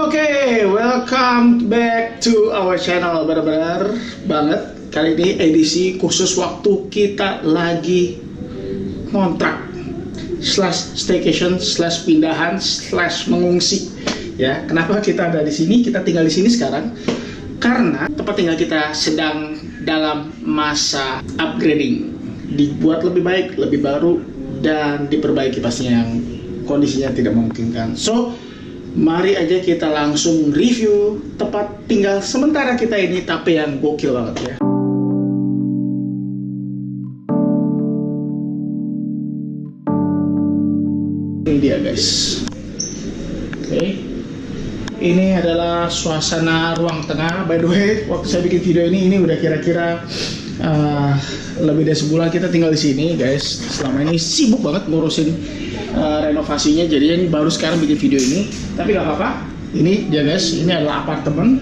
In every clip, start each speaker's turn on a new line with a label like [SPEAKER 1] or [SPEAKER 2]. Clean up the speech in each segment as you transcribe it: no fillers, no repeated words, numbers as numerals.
[SPEAKER 1] Oke, welcome back to our channel. Benar-benar banget. Kali ini edisi khusus waktu kita lagi kontrak slash staycation slash pindahan slash mengungsi. Ya, kenapa kita ada di sini? Kita tinggal di sini sekarang karena tempat tinggal kita sedang dalam masa upgrading, dibuat lebih baik, lebih baru, dan diperbaiki pastinya yang kondisinya tidak memungkinkan. So, mari aja kita langsung review tempat tinggal sementara kita ini, tapi yang gokil banget ya. Ini dia guys. Oke. Ini adalah suasana ruang tengah. By the way, waktu saya bikin video ini udah kira-kira lebih dari sebulan kita tinggal di sini guys. Selama ini sibuk banget ngurusin renovasinya, jadi ini baru sekarang bikin video ini. Tapi gak apa-apa. Ini dia guys, ini adalah apartemen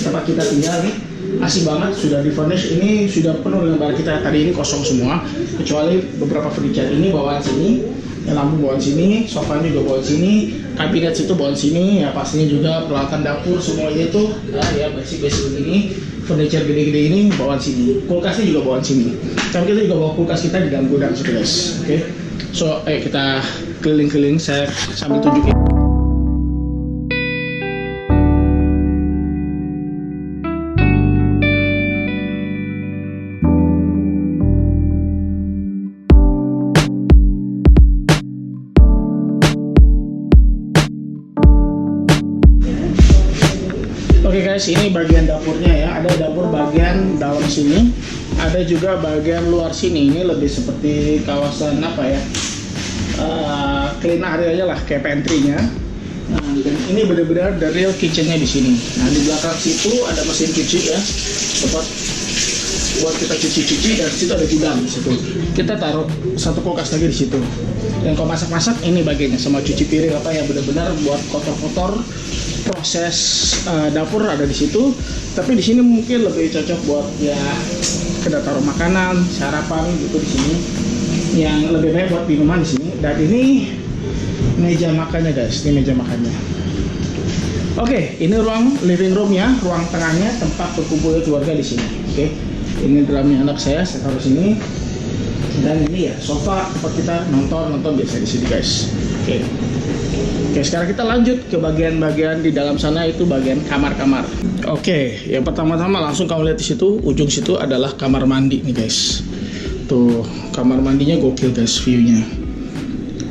[SPEAKER 1] tempat kita tinggal nih. Asik banget, sudah di furnish. Ini sudah penuh dengan barang kita. Tadi ini kosong semua, kecuali beberapa furniture ini bawaan sini, yang lampu bawaan sini, sofa juga bawaan sini, kabinet situ bawaan sini, ya pastinya juga peralatan dapur semuanya itu ya basic ini. Furniture gede-gede ini bawaan sini, kulkasnya juga bawaan sini. Tapi kita juga bawa kulkas kita di dalam gudang situ guys. Oke. So, ayo kita keliling-keliling, saya sambil tunjukin. Oke guys, ini bagian dapurnya ya. Ada dapur bagian dalam sini, ada juga bagian luar sini. Ini lebih seperti kawasan apa ya? Clean area lah, kayak pantry-nya. Nah, dan ini benar-benar the real kitchen-nya di sini. Nah, di belakang situ ada mesin cuci ya, tempat buat kita cuci-cuci, dan di situ ada gudang di situ. Kita taruh satu kulkas lagi di situ. Dan kalau masak-masak ini bagiannya, sama cuci piring apa ya, benar-benar buat kotor-kotor. Proses dapur ada di situ, tapi di sini mungkin lebih cocok buat ya kita taruh makanan, sarapan gitu di sini. Yang lebih baik buat minuman di sini. Dan ini meja makannya guys, ini meja makannya. Oke, ini ruang living room-nya, ruang tengahnya, tempat berkumpul keluarga di sini. Oke, ini drumnya anak saya taruh sini. Dan ini ya sofa tempat kita nonton biasa di sini guys. Oke, sekarang kita lanjut ke bagian-bagian di dalam sana, itu bagian kamar-kamar. Oke, yang pertama-tama langsung kamu lihat di situ, ujung situ adalah kamar mandi nih guys. Tuh, kamar mandinya gokil guys, view-nya.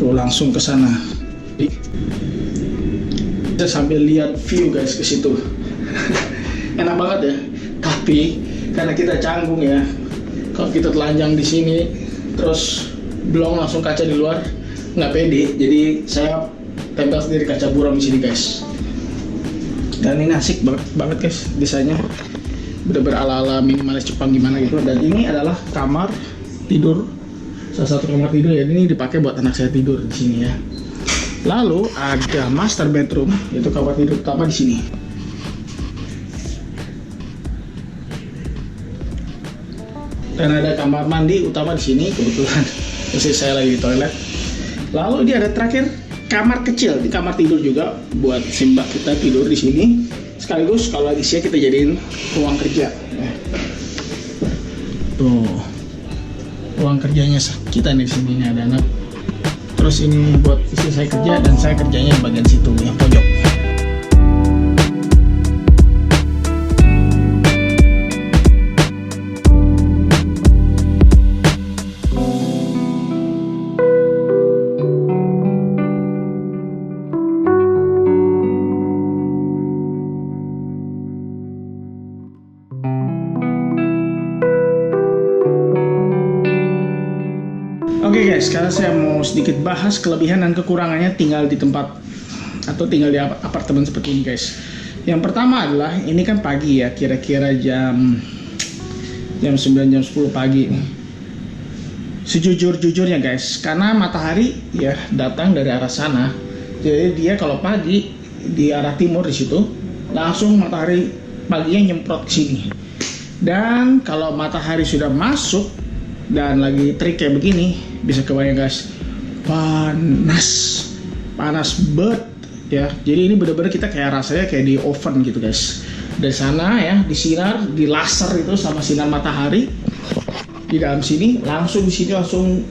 [SPEAKER 1] Tuh, langsung ke sana. Kita sambil lihat view guys ke situ. Enak banget ya. Tapi karena kita canggung ya, kalau kita telanjang di sini, terus belum langsung kaca di luar, nggak pede. Jadi saya tempel sendiri kaca buram di sini guys. Dan ini asik banget guys, desainnya bener-bener ala-ala minimalis Jepang gimana gitu. Dan ini adalah kamar tidur, salah satu kamar tidur ya. Ini dipakai buat anak saya tidur di sini ya. Lalu ada master bedroom, yaitu kamar tidur utama di sini. Dan ada kamar mandi utama di sini, kebetulan posisi saya lagi di toilet. Lalu dia ada terakhir kamar kecil, di kamar tidur juga buat simbah kita tidur di sini. Sekaligus kalau lagi siang kita jadiin ruang kerja. Tuh, ruang kerjanya kita nih di sini, ada anak. Terus ini buat istri saya kerja, dan saya kerjanya di bagian situ yang pojok. Oke guys, sekarang saya mau sedikit bahas kelebihan dan kekurangannya tinggal di tempat atau tinggal di apartemen seperti ini guys. Yang pertama adalah ini kan pagi ya, kira-kira jam 9 jam 10 pagi nih. Sejujur-jujurnya guys, karena matahari ya datang dari arah sana, jadi dia kalau pagi di arah timur di situ, langsung matahari paginya nyemprot ke sini. Dan kalau matahari sudah masuk dan lagi terik kayak begini, bisa kebayang guys, panas banget. ya. Jadi ini benar-benar kita kayak rasanya kayak di oven gitu guys. Dari sana ya, disinar, di laser itu sama sinar matahari di dalam sini, langsung di sini langsung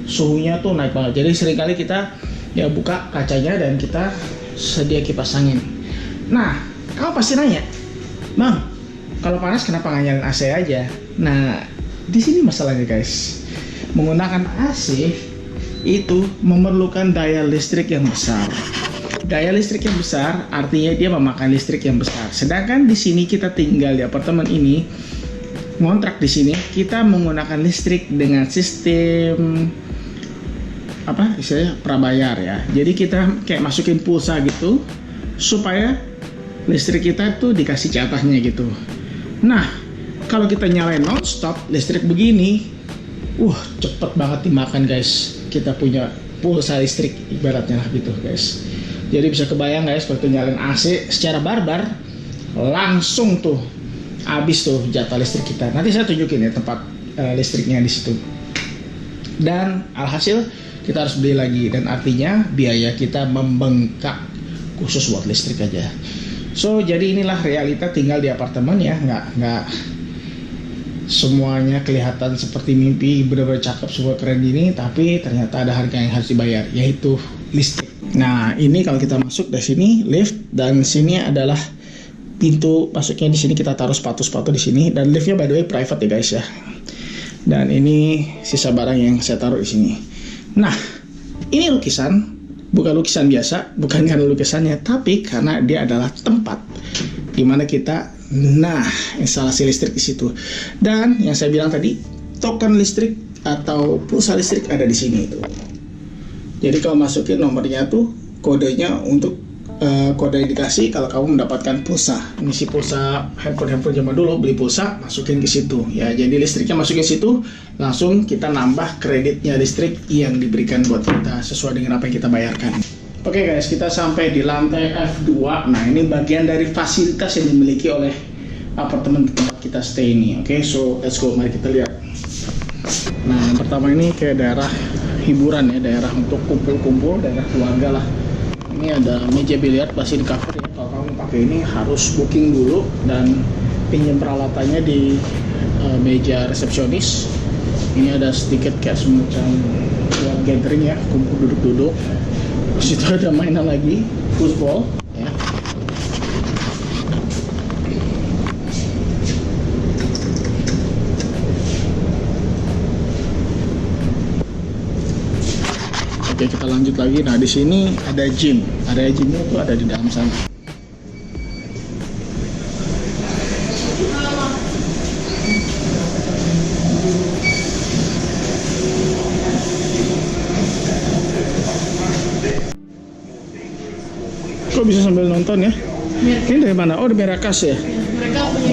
[SPEAKER 1] suhunya tuh naik banget. Jadi seringkali kita ya buka kacanya dan kita sedia kipas angin. Nah, kamu pasti nanya, Bang, kalau panas kenapa nggak nyalain AC aja? Nah, di sini masalahnya guys. Menggunakan AC itu memerlukan daya listrik yang besar. Daya listrik yang besar artinya dia memakan listrik yang besar. Sedangkan di sini kita tinggal di apartemen ini, ngontrak di sini, kita menggunakan listrik dengan sistem apa istilahnya prabayar ya. Jadi kita kayak masukin pulsa gitu supaya listrik kita tuh dikasih jatahnya gitu. Nah, kalau kita nyalain nonstop listrik begini, cepet banget dimakan guys. Kita punya pulsa listrik ibaratnya lah gitu guys. Jadi bisa kebayang guys, kalau kita nyalain AC secara barbar, langsung tuh habis tuh jatah listrik kita. Nanti saya tunjukin ya tempat listriknya di situ. Dan alhasil kita harus beli lagi, dan artinya biaya kita membengkak khusus buat listrik aja. So jadi inilah realita tinggal di apartemen ya, nggak semuanya kelihatan seperti mimpi, benar-benar cakep, semua keren gini, tapi ternyata ada harga yang harus dibayar, yaitu listrik. Nah, ini kalau kita masuk dari sini lift, dan sini adalah pintu masuknya. Di sini kita taruh sepatu-sepatu di sini, dan liftnya by the way private ya guys ya. Dan ini sisa barang yang saya taruh di sini. Nah, ini lukisan, bukan lukisan biasa, bukan karena lukisannya, tapi karena dia adalah tempat dimana kita instalasi listrik di situ. Dan yang saya bilang tadi, token listrik atau pulsa listrik ada di sini itu. Jadi kalau masukin nomornya tuh kodenya untuk kode indikasi kalau kamu mendapatkan pulsa. Ngisi pulsa handphone zaman dulu, beli pulsa masukin ke situ ya. Jadi listriknya masukin situ, langsung kita nambah kreditnya listrik yang diberikan buat kita sesuai dengan apa yang kita bayarkan. Oke guys, kita sampai di lantai F2. Nah, ini bagian dari fasilitas yang dimiliki oleh apartemen tempat kita stay ini. Oke, so let's go, mari kita lihat. Nah, yang pertama ini kayak daerah hiburan ya, daerah untuk kumpul-kumpul, daerah keluarga lah. Ini ada meja biliar, pasti di cover ya. Kalau kamu pakai ini harus booking dulu dan pinjam peralatannya di meja resepsionis. Ini ada sedikit kayak semacam buat gathering ya, kumpul duduk-duduk. Di situ ada mainan lagi, football ya. Oke, kita lanjut lagi. Nah, di sini ada gym. Area gymnya itu ada di dalam sana. Kok bisa sambil nonton ya? Ini dari mana? Oh, dari Merakas ya?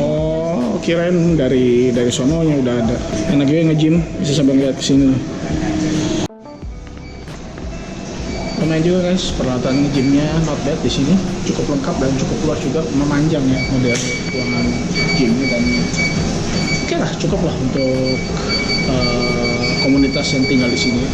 [SPEAKER 1] Oh, kirain dari sononya udah ada. Enak juga nge-gym, bisa sambil ngeliat kesini. Lumayan juga guys, peralatan gymnya not bad di sini, cukup lengkap dan cukup luas juga, memanjang ya model ruangan gymnya, dan oke lah, cukup lah untuk komunitas yang tinggal di sini.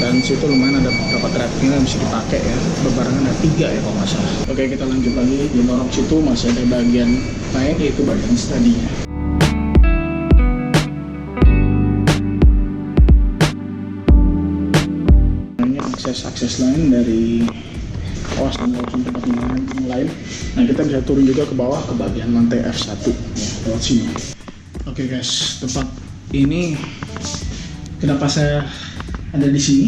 [SPEAKER 1] Dan situ lumayan ada beberapa treadmill yang bisa dipakai ya, berbarengan ada 3 ya kalau nggak salah. Oke, kita lanjut lagi. Di lorong situ masih ada bagian lain, yaitu bagian study-nya. Akses lain dari kawasan tempat yang lain. Nah, kita bisa turun juga ke bawah ke bagian lantai F1 ya, lewat sini. Oke guys, tempat ini kenapa saya ada di sini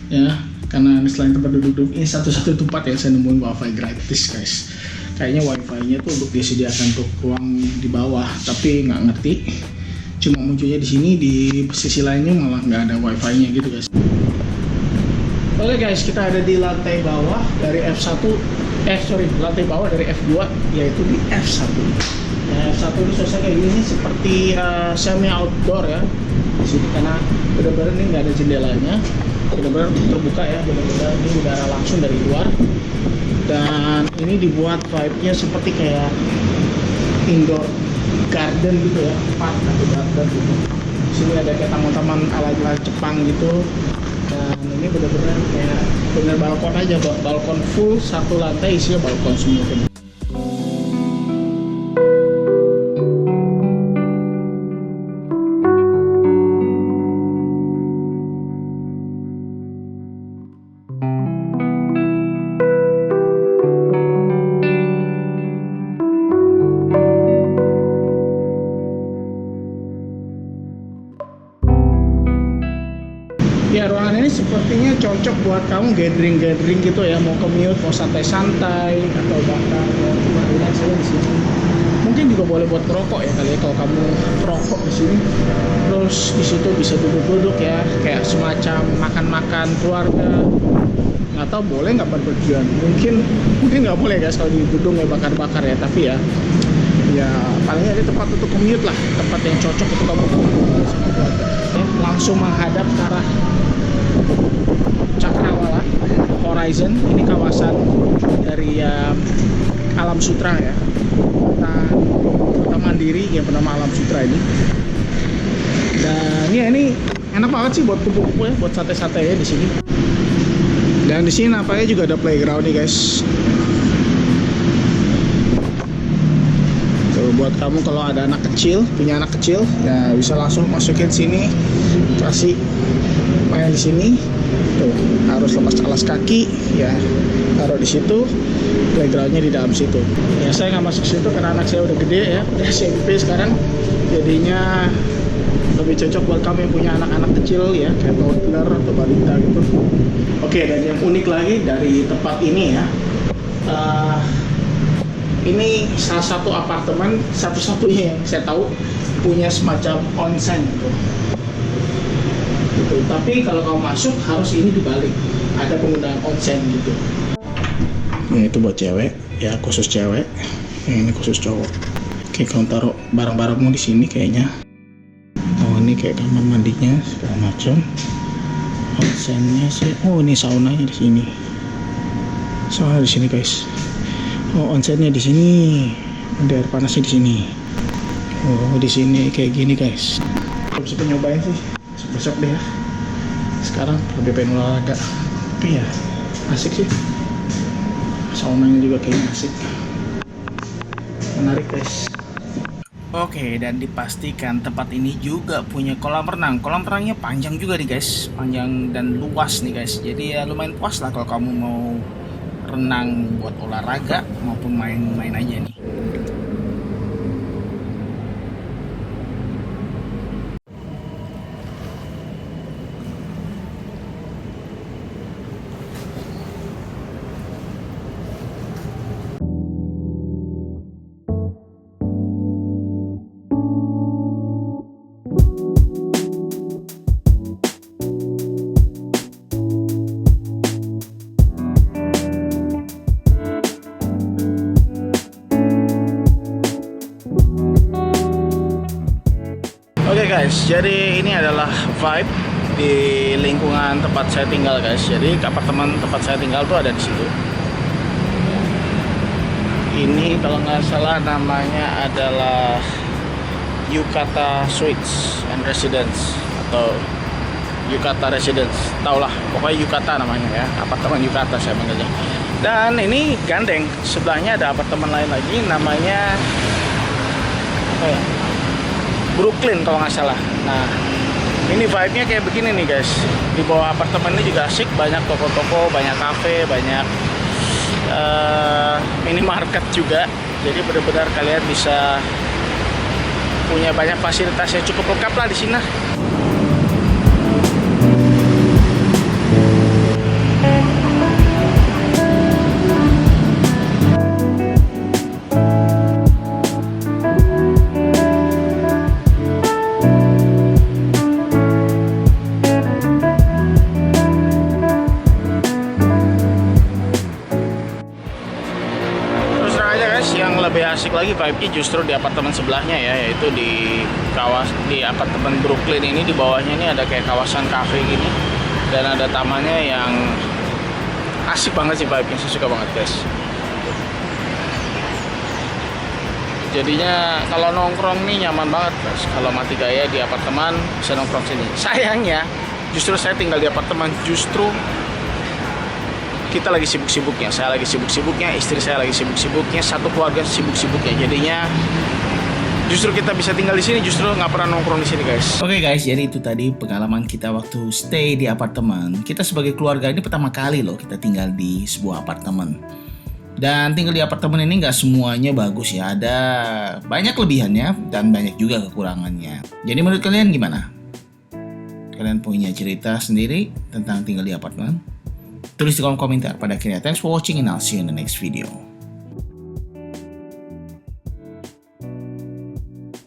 [SPEAKER 1] ya, karena selain tempat duduk ini satu-satu tempat yang saya nemuin wifi gratis guys. Kayaknya wifi-nya tuh untuk disediakan untuk ruang di bawah, tapi nggak ngerti, cuma munculnya di sini, di sisi lainnya malah nggak ada wifi-nya gitu guys. Oke guys, kita ada di lantai bawah dari F1, lantai bawah dari F2, yaitu di F1. Nah, F1 ini suasana kayak gini seperti semi outdoor ya di sini, karena benar-benar ini nggak ada jendelanya, benar-benar terbuka ya, benar-benar ini udara langsung dari luar. Dan ini dibuat vibe-nya seperti kayak indoor garden gitu ya, park atau garden gitu. Di sini ada kayak taman-taman ala-ala Jepang gitu. Dan Dan ini benar-benar kayak bener balkon aja, balkon full satu lantai isinya balkon semua. Ya, ruangan ini sepertinya cocok buat kamu gathering gitu ya, mau commute, mau santai-santai, atau bahkan mau relax aja di sini. Mungkin juga boleh buat merokok ya kali ya, kalau kamu merokok di sini. Terus di situ bisa duduk-duduk ya, kayak semacam makan-makan keluarga. Nggak tahu boleh nggak berpergian? Mungkin nggak boleh guys kalau di gedung ya bakar-bakar ya, tapi ya palingnya ada tempat untuk commute lah, tempat yang cocok untuk kamu sama keluarga. Langsung menghadap ke arah Cakrawala Horizon. Ini kawasan dari Alam Sutra ya, kota mandiri yang bernama Alam Sutra ini. Dan ya ini enak banget sih buat kupu-kupu ya, buat santai-santai ya di sini. Dan di sini nampaknya juga ada playground nih guys. Tuh, buat kamu kalau ada anak kecil, punya anak kecil, ya bisa langsung masukin sini, kasih main di sini. Tuh, harus lepas alas kaki, ya taruh di situ. Playgroundnya di dalam situ. Ya saya nggak masuk situ karena anak saya udah gede ya, udah SMP sekarang. Jadinya lebih cocok buat kamu yang punya anak-anak kecil ya, kayak toddler atau balita gitu. Oke, dan yang unik lagi dari tempat ini ya, ini salah satu apartemen satu-satunya yang saya tahu punya semacam onsen gitu. Tapi kalau kamu masuk harus ini dibalik, ada penggunaan onsen gitu. Ini itu buat cewek ya, khusus cewek. Ini khusus cowok. Oke, kamu taruh barang-barangmu di sini kayaknya. Oh, ini kayak kamar mandinya segala macam. Onsennya sih. Oh, ini saunanya di sini. Sauna di sini guys. Oh, onsennya di sini. Ada air panasnya di sini. Oh, di sini kayak gini guys. Aku bisa nyobain sih. Besok deh ya. Sekarang lebih pengen olahraga. Tapi ya asik sih. Saunanya juga kayaknya asik. Menarik guys. Oke, dan dipastikan tempat ini juga punya kolam renang. Kolam renangnya panjang juga nih guys, panjang dan luas nih guys. Jadi ya lumayan puas lah kalau kamu mau renang buat olahraga maupun main-main aja nih. Oke guys, jadi ini adalah vibe di lingkungan tempat saya tinggal guys. Jadi apartemen tempat saya tinggal tuh ada di situ. Ini kalau nggak salah namanya adalah Yukata Suites and Residence atau Yukata Residence, taulah pokoknya Yukata namanya ya, apartemen Yukata saya manggilnya. Dan ini gandeng, sebelahnya ada apartemen lain lagi namanya Brooklyn kalau nggak salah. Nah, ini vibe-nya kayak begini nih guys. Di bawah apartemen ini juga asik, banyak toko-toko, banyak kafe, banyak minimarket juga. Jadi benar-benar kalian bisa punya banyak fasilitas yang cukup lengkap lah di sini. Lebih asik lagi vibe-nya justru di apartemen sebelahnya ya, yaitu di apartemen Brooklyn ini. Di bawahnya ini ada kayak kawasan cafe gini dan ada tamannya yang asik banget sih vibe-nya, saya suka banget guys. Jadinya kalau nongkrong nih nyaman banget guys. Kalau mati gaya di apartemen bisa nongkrong sini. Sayangnya Justru saya tinggal di apartemen, justru kita lagi sibuk-sibuknya, saya lagi sibuk-sibuknya, istri saya lagi sibuk-sibuknya, satu keluarga sibuk-sibuknya. Jadinya justru kita bisa tinggal di sini, justru nggak pernah nongkrong di sini, guys. Oke, guys, jadi itu tadi pengalaman kita waktu stay di apartemen. Kita sebagai keluarga ini pertama kali loh kita tinggal di sebuah apartemen. Dan tinggal di apartemen ini nggak semuanya bagus ya, ada banyak kelebihannya dan banyak juga kekurangannya. Jadi menurut kalian gimana? Kalian punya cerita sendiri tentang tinggal di apartemen? Tulis di kolom komentar. Pada akhirnya, thanks for watching and I'll see you in the next video.